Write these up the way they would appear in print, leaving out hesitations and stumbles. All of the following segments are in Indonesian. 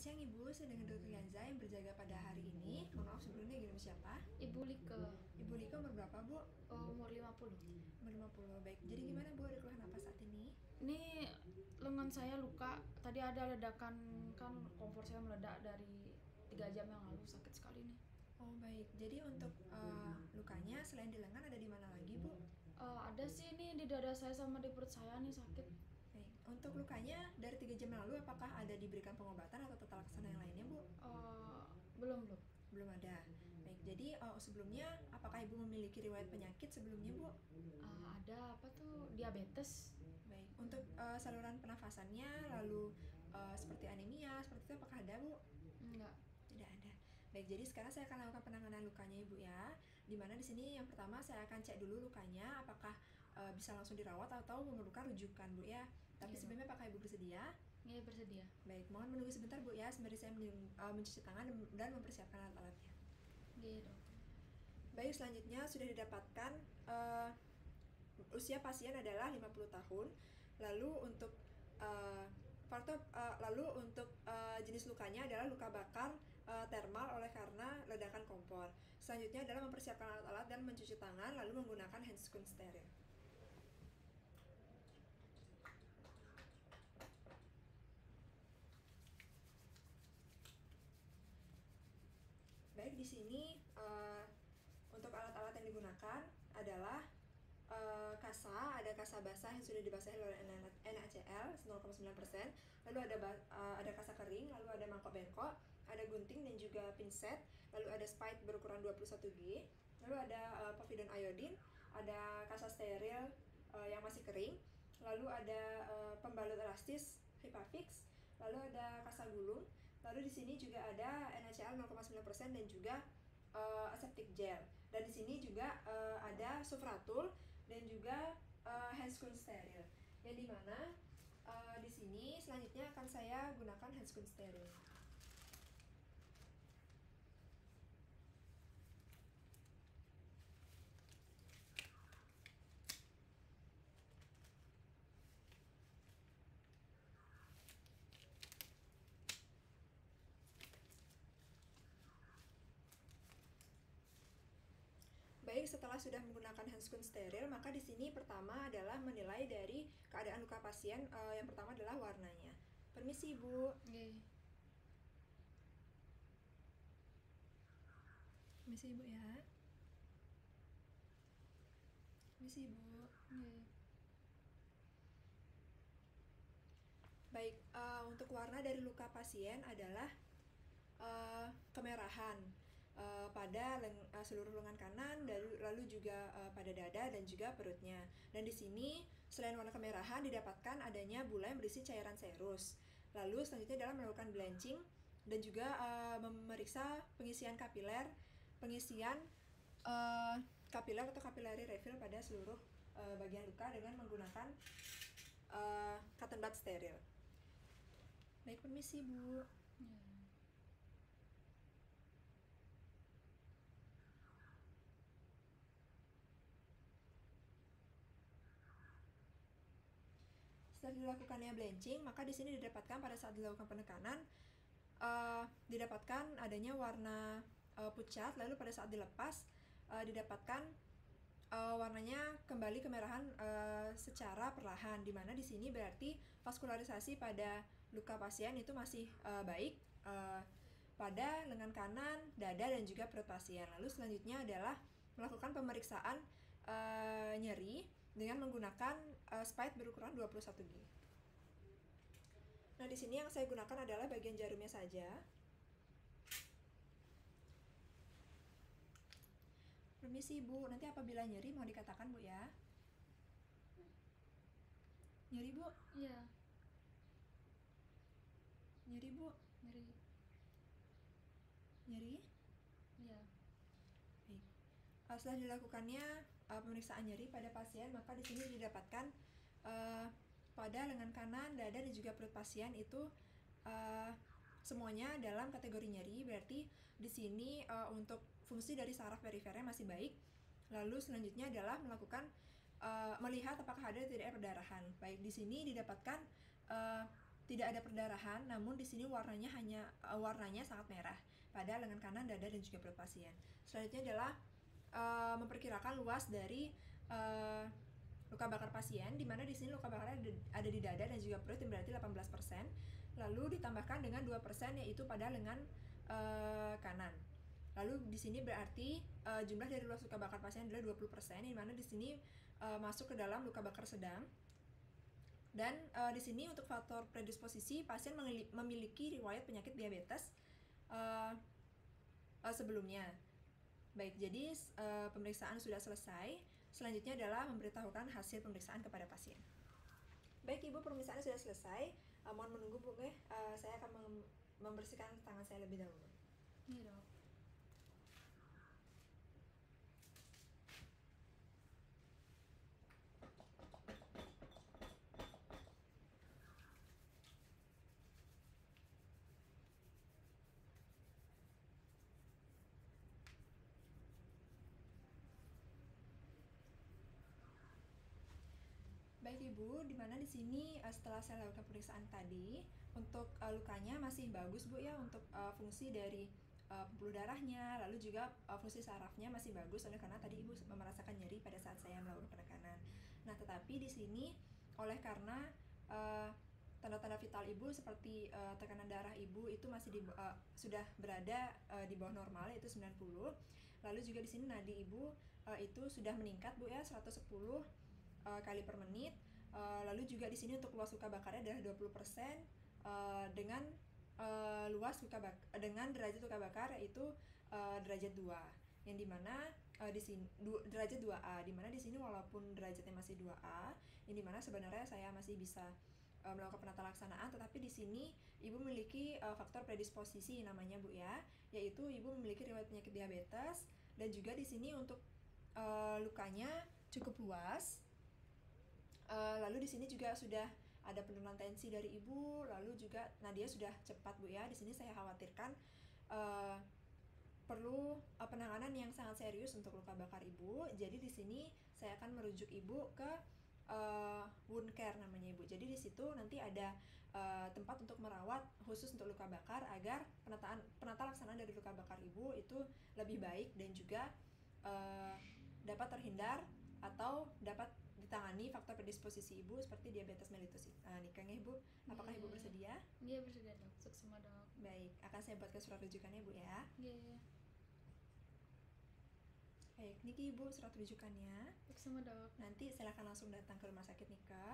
siang Ibu, saya dengan Dr. Yanza yang berjaga pada hari ini. Mohon maaf sebelumnya dengan siapa? Ibu Lika. Ibu Lika umur berapa Bu? Umur 50. Umur 50, baik. Jadi gimana Bu, ada keluhan apa saat ini? Ini lengan saya luka. Tadi ada ledakan, kan kompor saya meledak dari 3 jam yang lalu. Sakit sekali nih. Oh baik, jadi untuk lukanya selain di lengan ada di mana lagi Bu? Ada sih ini di dada saya sama di perut saya nih sakit. Baik, untuk lukanya dari 3 jam yang lalu apakah ada diberikan pengobatan atau tata laksana yang lainnya Bu? Belum. Belum ada. Baik, jadi sebelumnya apakah Ibu memiliki riwayat penyakit sebelumnya Bu? Ada apa tuh, diabetes. Baik, untuk saluran pernafasannya lalu seperti anemia, seperti itu apakah ada Bu? Enggak. Tidak ada. Baik, jadi sekarang saya akan lakukan penanganan lukanya Ibu ya. Dimana di sini yang pertama saya akan cek dulu lukanya apakah bisa langsung dirawat atau memerlukan rujukan Bu ya. Tapi Iya. sebelumnya apakah Ibu bersedia? Iya, bersedia. Baik, mohon menunggu sebentar Bu ya sembari saya mencuci tangan dan mempersiapkan alat-alatnya. Iya dok. Baik, selanjutnya sudah didapatkan usia pasien adalah 50 tahun. Lalu untuk jenis lukanya adalah luka bakar termal oleh karena ledakan kompor. Selanjutnya adalah mempersiapkan alat-alat dan mencuci tangan lalu menggunakan handscoon steril. Baik, di sini untuk alat-alat yang digunakan adalah kasa, ada kasa basah yang sudah dibasahi oleh NaCl 0,9%, lalu ada kasa kering, lalu ada mangkok bengkok, ada gunting dan juga pinset, lalu ada spide berukuran 21G, lalu ada povidone iodine, ada kasa steril yang masih kering, lalu ada pembalut elastis Hipafix, lalu ada kasa gulung, lalu di sini juga ada NaCl 0,9% dan juga aseptic gel, dan di sini juga ada sufratul dan juga handscoon steril. Yang dimana di sini selanjutnya akan saya gunakan handscoon steril. Baik, setelah sudah menggunakan handscoon steril, maka di sini pertama adalah menilai dari keadaan luka pasien. Yang pertama adalah warnanya. Permisi Bu. Iya. Permisi Ibu ya. Permisi Ibu. Iya. Baik, untuk warna dari luka pasien adalah kemerahan pada seluruh lengan kanan, lalu juga pada dada dan juga perutnya. Dan di sini selain warna kemerahan didapatkan adanya bulai yang berisi cairan serus. Lalu selanjutnya adalah melakukan blanching dan juga memeriksa pengisian kapiler atau capillary refill pada seluruh bagian luka dengan menggunakan cotton bud steril. Baik, permisi Bu. Iya. Setelah dilakukannya blanching, maka di sini didapatkan pada saat dilakukan penekanan didapatkan adanya warna pucat, lalu pada saat dilepas didapatkan warnanya kembali kemerahan secara perlahan, dimana di sini berarti vaskularisasi pada luka pasien itu masih baik pada lengan kanan, dada dan juga perut pasien. Lalu selanjutnya adalah melakukan pemeriksaan nyeri dengan menggunakan spide berukuran 21G. Nah, di sini yang saya gunakan adalah bagian jarumnya saja. Permisi Bu, nanti apabila nyeri mau dikatakan Bu ya. Nyeri Bu? Iya. Nyeri Bu? Nyeri. Nyeri? Iya. Baik. Setelah dilakukannya pemeriksaan nyeri pada pasien, maka di sini didapatkan pada lengan kanan, dada dan juga perut pasien itu semuanya dalam kategori nyeri. Berarti di sini untuk fungsi dari saraf perifernya masih baik. Lalu selanjutnya adalah melakukan melihat apakah ada atau tidak perdarahan. Baik, di sini didapatkan tidak ada perdarahan, namun di sini warnanya sangat merah pada lengan kanan, dada, dan juga perut pasien. Selanjutnya adalah memperkirakan luas dari luka bakar pasien, di mana di sini luka bakarnya ada di dada dan juga perut, yang berarti 18%. Lalu ditambahkan dengan 2% yaitu pada lengan kanan. Lalu di sini berarti jumlah dari luas luka bakar pasien adalah 20%, di mana di sini masuk ke dalam luka bakar sedang. Dan di sini untuk faktor predisposisi, pasien memiliki riwayat penyakit diabetes sebelumnya. Baik, jadi pemeriksaan sudah selesai. Selanjutnya adalah memberitahukan hasil pemeriksaan kepada pasien. Baik Ibu, pemeriksaan sudah selesai. Mohon menunggu Bu, saya akan membersihkan tangan saya lebih dahulu. Iya dok. Baik Ibu, dimana di sini setelah saya lakukan pemeriksaan tadi, untuk lukanya masih bagus Bu ya, untuk fungsi dari pembuluh darahnya, lalu juga fungsi sarafnya masih bagus, oleh karena tadi Ibu merasakan nyeri pada saat saya melakukan penekanan. Nah, tetapi di sini oleh karena tanda-tanda vital Ibu seperti tekanan darah Ibu itu masih sudah berada di bawah normal, yaitu 90. Lalu juga di sini nadi Ibu itu sudah meningkat Bu ya, 110 kali per menit. Lalu juga di sini untuk luas luka bakarnya adalah 20%, dengan dengan derajat luka bakar yaitu derajat 2, yang dimana di sini derajat 2A, dimana di sini walaupun derajatnya masih 2A, yang dimana sebenarnya saya masih bisa melakukan penata laksanaan, tetapi di sini Ibu memiliki faktor predisposisi namanya Bu ya, yaitu Ibu memiliki riwayat penyakit diabetes, dan juga di sini untuk lukanya cukup luas. Lalu di sini juga sudah ada penurunan tensi dari Ibu, lalu juga nadia sudah cepat Bu ya. Di sini saya khawatirkan perlu penanganan yang sangat serius untuk luka bakar Ibu. Jadi di sini saya akan merujuk Ibu ke wound care namanya Ibu. Jadi di situ nanti ada tempat untuk merawat khusus untuk luka bakar agar penata laksanaan dari luka bakar Ibu itu lebih baik dan juga dapat terhindar atau dapat ditangani faktor predisposisi Ibu seperti diabetes mellitus. Nikah Ibu, apakah Ibu bersedia? Iya bersedia dok, sukses dok. Baik, akan saya buatkan surat rujukannya Bu ya. Iya. Baik, niki Ibu surat rujukannya. Sukses dok. Nanti silakan langsung datang ke rumah sakit Nika.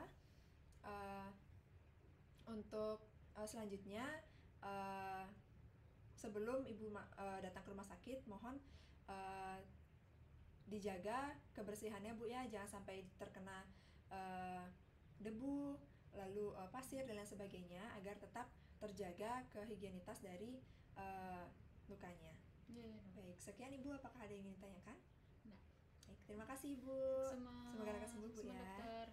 Untuk selanjutnya sebelum Ibu datang ke rumah sakit, mohon dijaga kebersihannya Bu ya, jangan sampai terkena debu, lalu pasir dan lain sebagainya, agar tetap terjaga kehigienitas dari lukanya. Baik, sekian Ibu, apakah ada yang ingin ditanyakan? Nah. Baik, terima kasih Ibu. Semoga lekas sembuh Bu ya. Dokter.